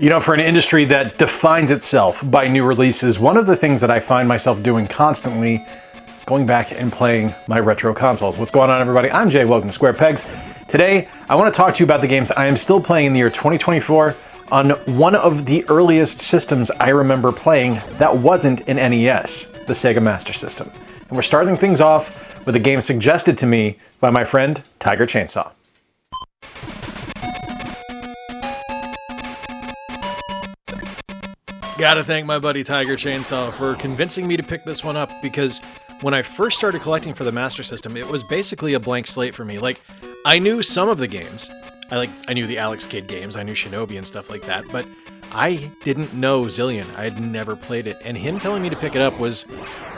You know, for an industry that defines itself by new releases, one of the things that I find myself doing constantly is going back and playing my retro consoles. What's going on, everybody? I'm Jay, welcome to Square Pegs. Today, I want to talk to you about the games I am still playing in the year 2024 on one of the earliest systems I remember playing that wasn't an NES, the Sega Master System. And we're starting things off with a game suggested to me by my friend, Tiger Chainsaw. Gotta thank my buddy Tiger Chainsaw for convincing me to pick this one up, because when I first started collecting for the Master System, it was basically a blank slate for me. Like, I knew some of the games. I knew the Alex Kidd games, I knew Shinobi and stuff like that, but I didn't know Zillion. I had never played it, and him telling me to pick it up was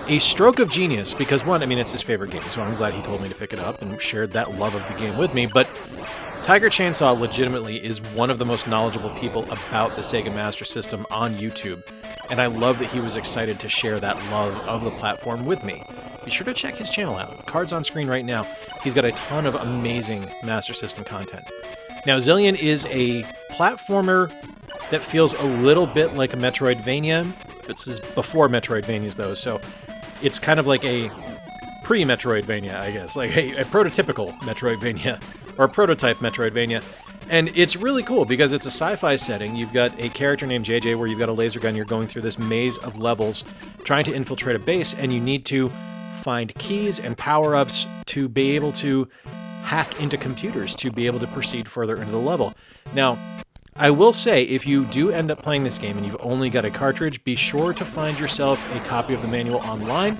a stroke of genius, because one, I mean, it's his favorite game, so I'm glad he told me to pick it up and shared that love of the game with me, but Tiger Chainsaw legitimately is one of the most knowledgeable people about the Sega Master System on YouTube, and I love that he was excited to share that love of the platform with me. Be sure to check his channel out. The card's on screen right now. He's got a ton of amazing Master System content. Now, Zillion is a platformer that feels a little bit like a Metroidvania. This is before Metroidvanias, though, so it's kind of like a pre-Metroidvania, I guess, like a prototypical Metroidvania, or a prototype Metroidvania. And it's really cool because it's a sci-fi setting. You've got a character named JJ where you've got a laser gun, you're going through this maze of levels trying to infiltrate a base, and you need to find keys and power-ups to be able to hack into computers to be able to proceed further into the level. Now, I will say, if you do end up playing this game and you've only got a cartridge, be sure to find yourself a copy of the manual online,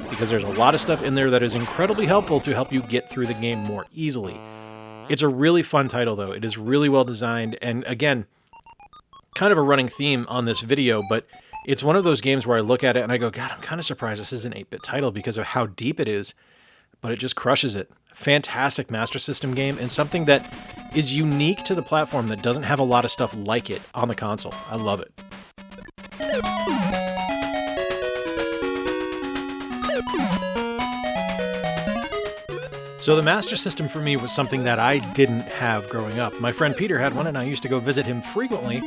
because there's a lot of stuff in there that is incredibly helpful to help you get through the game more easily. It's a really fun title, though. It is really well designed, and again, kind of a running theme on this video, but it's one of those games where I look at it and I go, God, I'm kind of surprised this is an 8-bit title because of how deep it is, but it just crushes it. Fantastic Master System game, and something that is unique to the platform that doesn't have a lot of stuff like it on the console. I love it. So the Master System for me was something that I didn't have growing up. My friend Peter had one, and I used to go visit him frequently,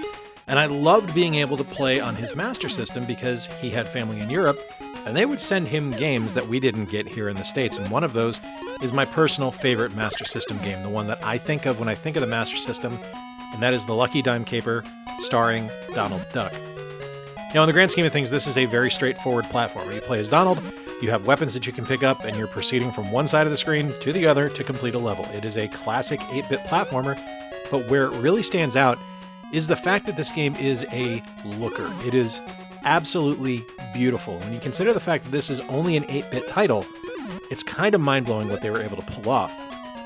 and I loved being able to play on his Master System because he had family in Europe, and they would send him games that we didn't get here in the States, and one of those is my personal favorite Master System game, the one that I think of when I think of the Master System, and that is the Lucky Dime Caper, starring Donald Duck. Now, in the grand scheme of things, this is a very straightforward platformer. You play as Donald, you have weapons that you can pick up, and you're proceeding from one side of the screen to the other to complete a level. It is a classic 8-bit platformer, but where it really stands out is the fact that this game is a looker. It is absolutely beautiful. When you consider the fact that this is only an 8-bit title, it's kind of mind-blowing what they were able to pull off.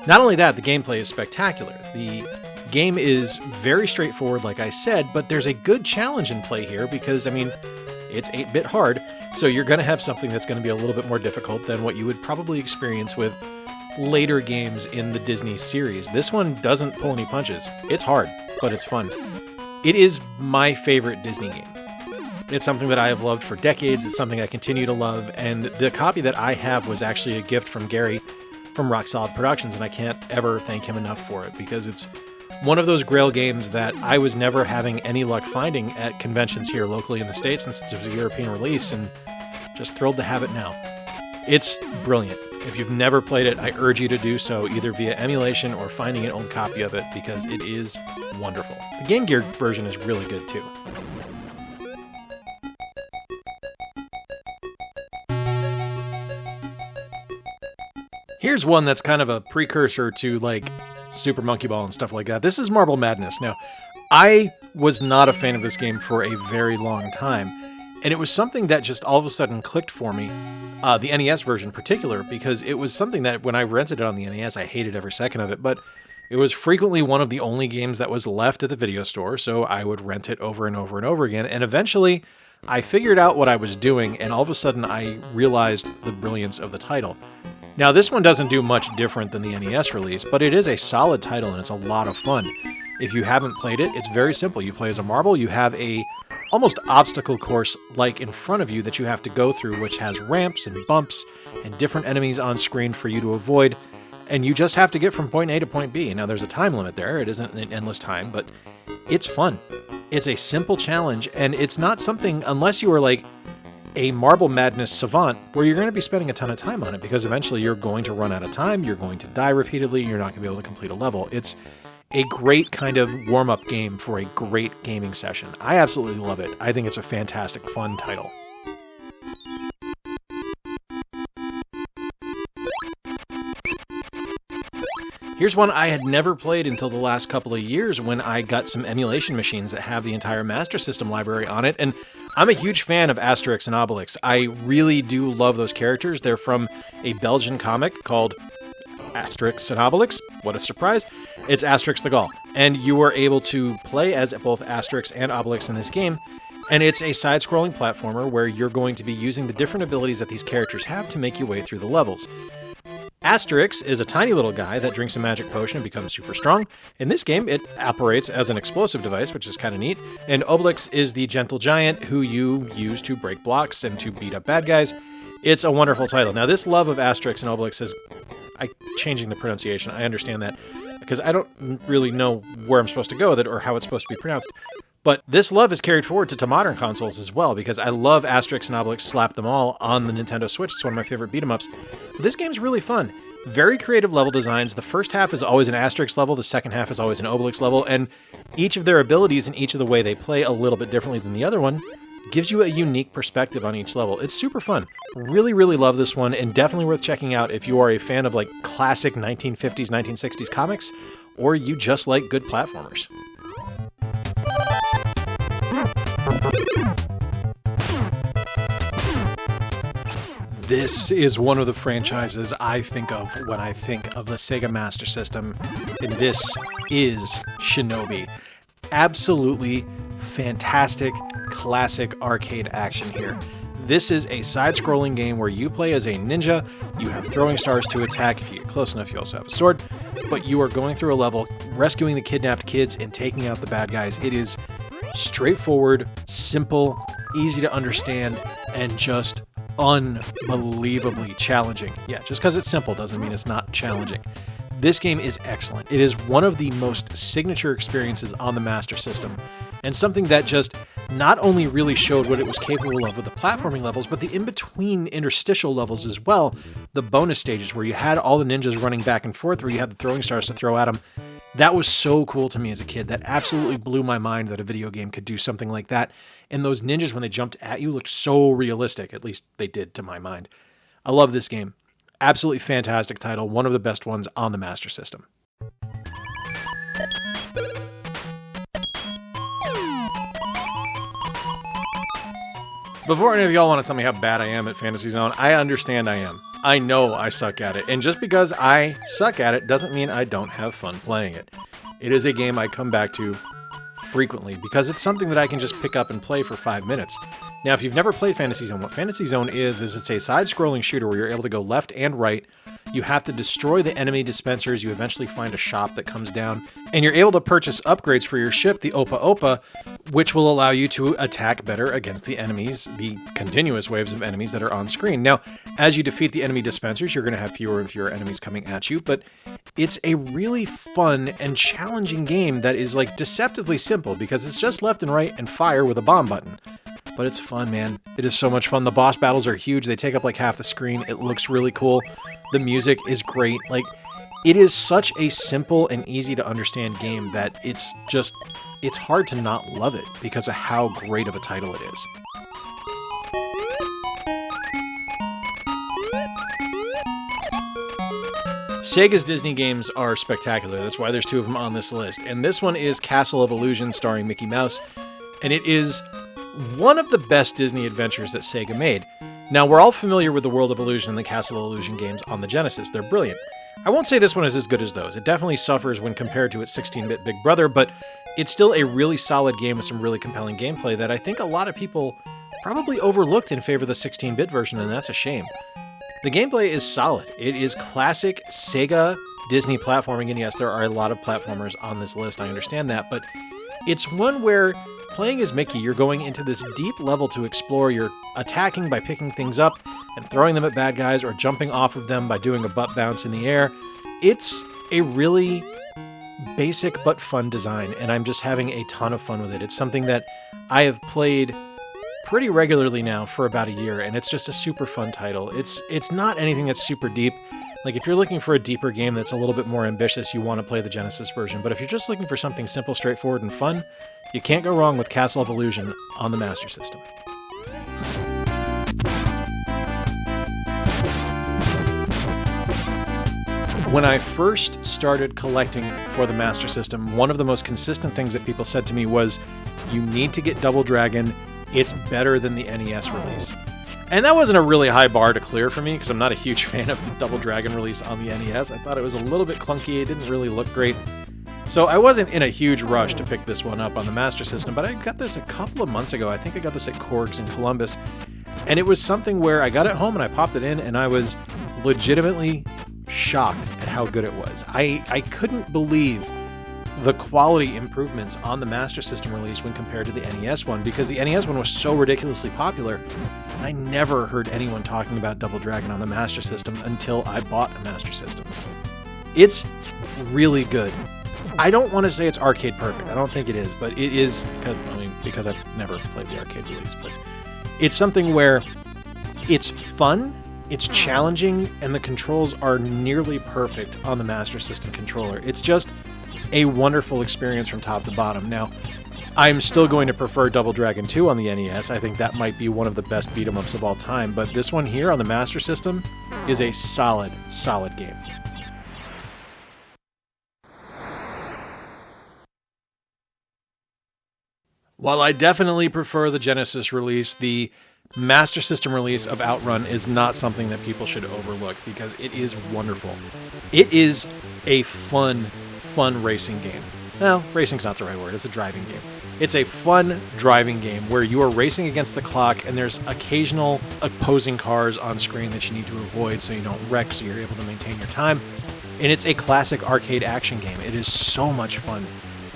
Not only that, the gameplay is spectacular. The game is very straightforward, like I said, but there's a good challenge in play here because, I mean, it's 8-bit hard, so you're going to have something that's going to be a little bit more difficult than what you would probably experience with later games in the Disney series. This one doesn't pull any punches. It's hard, but it's fun. It is my favorite Disney game. It's something that I have loved for decades. It's something I continue to love, and the copy that I have was actually a gift from Gary from Rock Solid Productions, and I can't ever thank him enough for it, because it's one of those Grail games that I was never having any luck finding at conventions here locally in the States since it was a European release, and just thrilled to have it now. It's brilliant. If you've never played it, I urge you to do so, either via emulation or finding an old copy of it, because it is wonderful. The Game Gear version is really good too. Here's one that's kind of a precursor to, like, Super Monkey Ball and stuff like that. This is Marble Madness. Now, I was not a fan of this game for a very long time, and it was something that just all of a sudden clicked for me, the NES version in particular, because it was something that when I rented it on the NES, I hated every second of it, but it was frequently one of the only games that was left at the video store, so I would rent it over and over and over again, and eventually I figured out what I was doing, and all of a sudden I realized the brilliance of the title. Now, this one doesn't do much different than the NES release, but it is a solid title and it's a lot of fun. If you haven't played it, it's very simple. You play as a marble, you have a almost obstacle course like in front of you that you have to go through, which has ramps and bumps and different enemies on screen for you to avoid, and you just have to get from point A to point B. Now, there's a time limit there. It isn't an endless time, but it's fun. It's a simple challenge, and it's not something, unless you are like a Marble Madness savant, where you're going to be spending a ton of time on it, because eventually you're going to run out of time, you're going to die repeatedly, you're not going to be able to complete a level. It's a great kind of warm-up game for a great gaming session. I absolutely love it. I think it's a fantastic, fun title. Here's one I had never played until the last couple of years when I got some emulation machines that have the entire Master System library on it, and I'm a huge fan of Asterix and Obelix. I really do love those characters. They're from a Belgian comic called Asterix and Obelix. What a surprise. It's Asterix the Gaul, and you are able to play as both Asterix and Obelix in this game, and it's a side-scrolling platformer where you're going to be using the different abilities that these characters have to make your way through the levels. Asterix is a tiny little guy that drinks a magic potion and becomes super strong. In this game, it operates as an explosive device, which is kind of neat. And Obelix is the gentle giant who you use to break blocks and to beat up bad guys. It's a wonderful title. Now, this love of Asterix and Obelix is... changing the pronunciation, I understand that, because I don't really know where I'm supposed to go with it or how it's supposed to be pronounced. But this love is carried forward to modern consoles as well, because I love Asterix and Obelix Slap Them All on the Nintendo Switch. It's one of my favorite beat-em-ups. This game's really fun. Very creative level designs. The first half is always an Asterix level, the second half is always an Obelix level, and each of their abilities and each of the way they play a little bit differently than the other one gives you a unique perspective on each level. It's super fun. Really, really love this one, and definitely worth checking out if you are a fan of like classic 1950s, 1960s comics, or you just like good platformers. This is one of the franchises I think of when I think of the Sega Master System, and this is Shinobi. Absolutely fantastic, classic arcade action here. This is a side-scrolling game where you play as a ninja, you have throwing stars to attack, if you get close enough you also have a sword, but you are going through a level, rescuing the kidnapped kids and taking out the bad guys. It is straightforward, simple, easy to understand, and just unbelievably challenging. Yeah, just because it's simple doesn't mean it's not challenging. This game is excellent. It is one of the most signature experiences on the Master System, and something that just not only really showed what it was capable of with the platforming levels, but the in-between interstitial levels as well, the bonus stages where you had all the ninjas running back and forth, where you had the throwing stars to throw at them. That was so cool to me as a kid. That absolutely blew my mind that a video game could do something like that. And those ninjas, when they jumped at you, looked so realistic. At least they did to my mind. I love this game. Absolutely fantastic title. One of the best ones on the Master System. Before any of y'all want to tell me how bad I am at Fantasy Zone, I understand I am. I know I suck at it, and just because I suck at it doesn't mean I don't have fun playing it. It is a game I come back to frequently because it's something that I can just pick up and play for 5 minutes. Now, if you've never played Fantasy Zone, what Fantasy Zone is it's a side-scrolling shooter where you're able to go left and right. You have to destroy the enemy dispensers. You eventually find a shop that comes down, and you're able to purchase upgrades for your ship, the Opa Opa, which will allow you to attack better against the enemies, the continuous waves of enemies that are on screen. Now, as you defeat the enemy dispensers, you're going to have fewer and fewer enemies coming at you, but it's a really fun and challenging game that is like deceptively simple because it's just left and right and fire with a bomb button. But it's fun, man. It is so much fun. The boss battles are huge. They take up like half the screen. It looks really cool. The music is great. Like, it is such a simple and easy to understand game that it's hard to not love it because of how great of a title it is. Sega's Disney games are spectacular. That's why there's 2 of them on this list. And this one is Castle of Illusion starring Mickey Mouse. And it is one of the best Disney adventures that Sega made. Now, we're all familiar with the World of Illusion and the Castle of Illusion games on the Genesis. They're brilliant. I won't say this one is as good as those. It definitely suffers when compared to its 16-bit big brother, but it's still a really solid game with some really compelling gameplay that I think a lot of people probably overlooked in favor of the 16-bit version, and that's a shame. The gameplay is solid. It is classic Sega Disney platforming, and yes, there are a lot of platformers on this list, I understand that, but it's one where playing as Mickey, you're going into this deep level to explore. You're attacking by picking things up and throwing them at bad guys or jumping off of them by doing a butt bounce in the air. It's a really basic but fun design, and I'm just having a ton of fun with it. It's something that I have played pretty regularly now for about a year, and it's just a super fun title. It's not anything that's super deep. Like, if you're looking for a deeper game that's a little bit more ambitious, you want to play the Genesis version. But if you're just looking for something simple, straightforward, and fun, you can't go wrong with Castle of Illusion on the Master System. When I first started collecting for the Master System, one of the most consistent things that people said to me was, you need to get Double Dragon. It's better than the NES release. And that wasn't a really high bar to clear for me, because I'm not a huge fan of the Double Dragon release on the NES. I thought it was a little bit clunky. It didn't really look great. So I wasn't in a huge rush to pick this one up on the Master System, but I got this a couple of months ago. I think I got this at Korg's in Columbus. And it was something where I got it home and I popped it in, and I was legitimately shocked at how good it was. I couldn't believe the quality improvements on the Master System release when compared to the NES one, because the NES one was so ridiculously popular, and I never heard anyone talking about Double Dragon on the Master System until I bought a Master System. It's really good. I don't want to say it's arcade perfect. I don't think it is, but it is, because I've never played the arcade release, but it's something where it's fun, it's challenging, and the controls are nearly perfect on the Master System controller. It's just a wonderful experience from top to bottom. Now, I'm still going to prefer Double Dragon 2 on the NES. I think that might be one of the best beat-em-ups of all time, but this one here on the Master System is a solid, solid game. While I definitely prefer the Genesis release, the Master System release of Outrun is not something that people should overlook, because it is wonderful. It is a fun racing game. Well, racing's not the right word, it's a driving game. It's a fun driving game where you are racing against the clock, and there's occasional opposing cars on screen that you need to avoid so you don't wreck, so you're able to maintain your time. And it's a classic arcade action game. It is so much fun.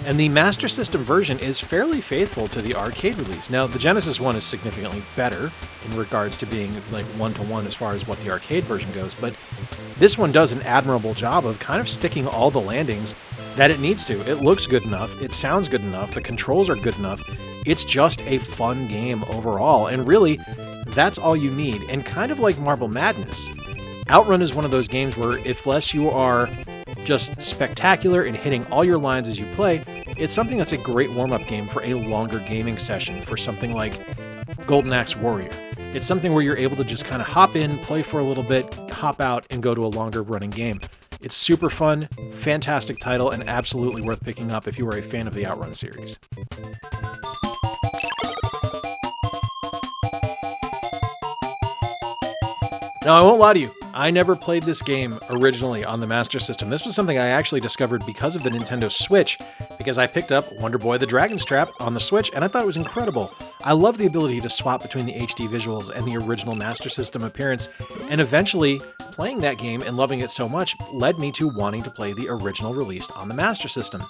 And the Master System version is fairly faithful to the arcade release. Now, the Genesis one is significantly better in regards to being like one-to-one as far as what the arcade version goes, but this one does an admirable job of kind of sticking all the landings that it needs to. It looks good enough, it sounds good enough, the controls are good enough. It's just a fun game overall, and really, that's all you need. And kind of like Marble Madness, Outrun is one of those games where, if less you are just spectacular and hitting all your lines as you play, it's something that's a great warm-up game for a longer gaming session, for something like Golden Axe Warrior. It's something where you're able to just kind of hop in, play for a little bit, hop out, and go to a longer running game. It's super fun, fantastic title, and absolutely worth picking up if you are a fan of the Outrun series. Now, I won't lie to you, I never played this game originally on the Master System. This was something I actually discovered because of the Nintendo Switch, because I picked up Wonder Boy the Dragon's Trap on the Switch, and I thought it was incredible. I love the ability to swap between the HD visuals and the original Master System appearance, and eventually, playing that game and loving it so much led me to wanting to play the original released on the Master System.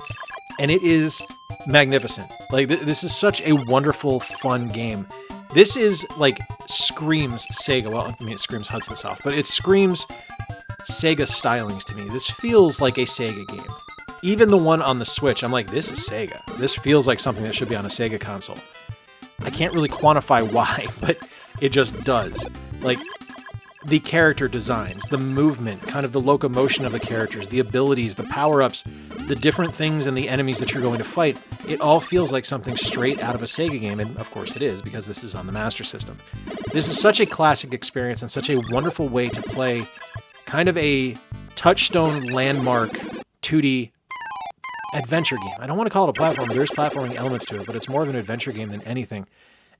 And it is magnificent. Like, this is such a wonderful, fun game. This is, like, screams Sega. Well, I mean, it screams Hudson Soft, but it screams Sega stylings to me. This feels like a Sega game. Even the one on the Switch, I'm like, this is Sega. This feels like something that should be on a Sega console. I can't really quantify why, but it just does. Like, the character designs, the movement, kind of the locomotion of the characters, the abilities, the power-ups, the different things and the enemies that you're going to fight, it all feels like something straight out of a Sega game, and of course it is, because this is on the Master System. This is such a classic experience and such a wonderful way to play kind of a touchstone landmark 2D adventure game. I don't want to call it a platform, there's platforming elements to it, but it's more of an adventure game than anything.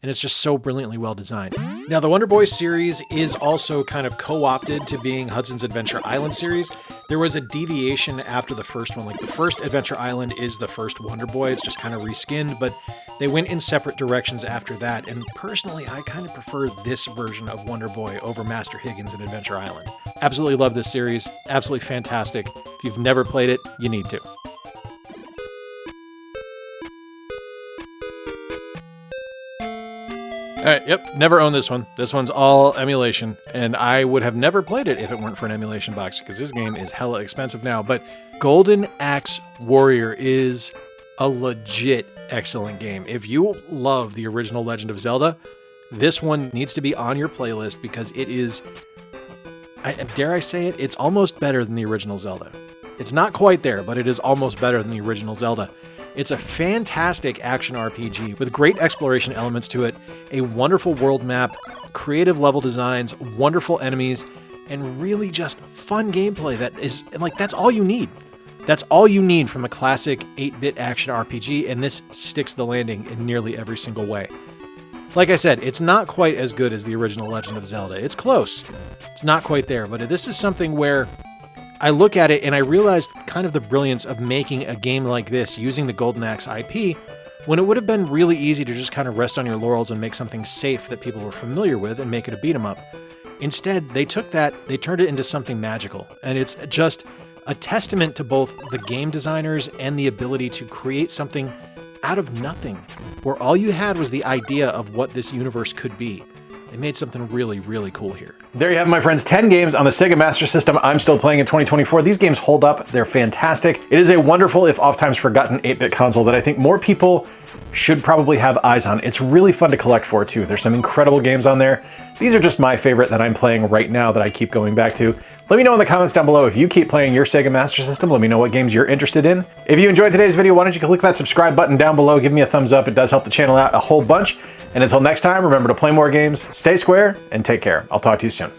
And it's just so brilliantly well designed. Now, the Wonder Boy series is also kind of co-opted to being Hudson's Adventure Island series. There was a deviation after the first one. Like, the first Adventure Island is the first Wonder Boy. It's just kind of reskinned, but they went in separate directions after that. And personally, I kind of prefer this version of Wonder Boy over Master Higgins and Adventure Island. Absolutely love this series. Absolutely fantastic. If you've never played it, you need to. right, yep, never owned this one. This one's all emulation, and I would have never played it if it weren't for an emulation box, because this game is hella expensive now. But Golden Axe Warrior is a legit excellent game. If you love the original Legend of Zelda, this one needs to be on your playlist because it is, dare I say it, it's almost better than the original Zelda. It's not quite there, but it is almost better than the original Zelda. It's a fantastic action RPG with great exploration elements to it, a wonderful world map, creative level designs, wonderful enemies, and really just fun gameplay that is, like, that's all you need. That's all you need from a classic 8-bit action RPG, and this sticks the landing in nearly every single way. Like I said, it's not quite as good as the original Legend of Zelda. It's close. It's not quite there, but this is something where I look at it and I realize kind of the brilliance of making a game like this using the Golden Axe IP when it would have been really easy to just kind of rest on your laurels and make something safe that people were familiar with and make it a beat 'em up. Instead, they took that, they turned it into something magical, and it's just a testament to both the game designers and the ability to create something out of nothing, where all you had was the idea of what this universe could be. They made something really, really cool here. There you have it, my friends, 10 games on the Sega Master System I'm still playing in 2024. These games hold up. They're fantastic. It is a wonderful, if oft-times forgotten, 8-bit console that I think more people should probably have eyes on. It's really fun to collect for, too. There's some incredible games on there. These are just my favorite that I'm playing right now that I keep going back to. Let me know in the comments down below if you keep playing your Sega Master System. Let me know what games you're interested in. If you enjoyed today's video, why don't you click that subscribe button down below. Give me a thumbs up. It does help the channel out a whole bunch. And until next time, remember to play more games, stay square, and take care. I'll talk to you soon.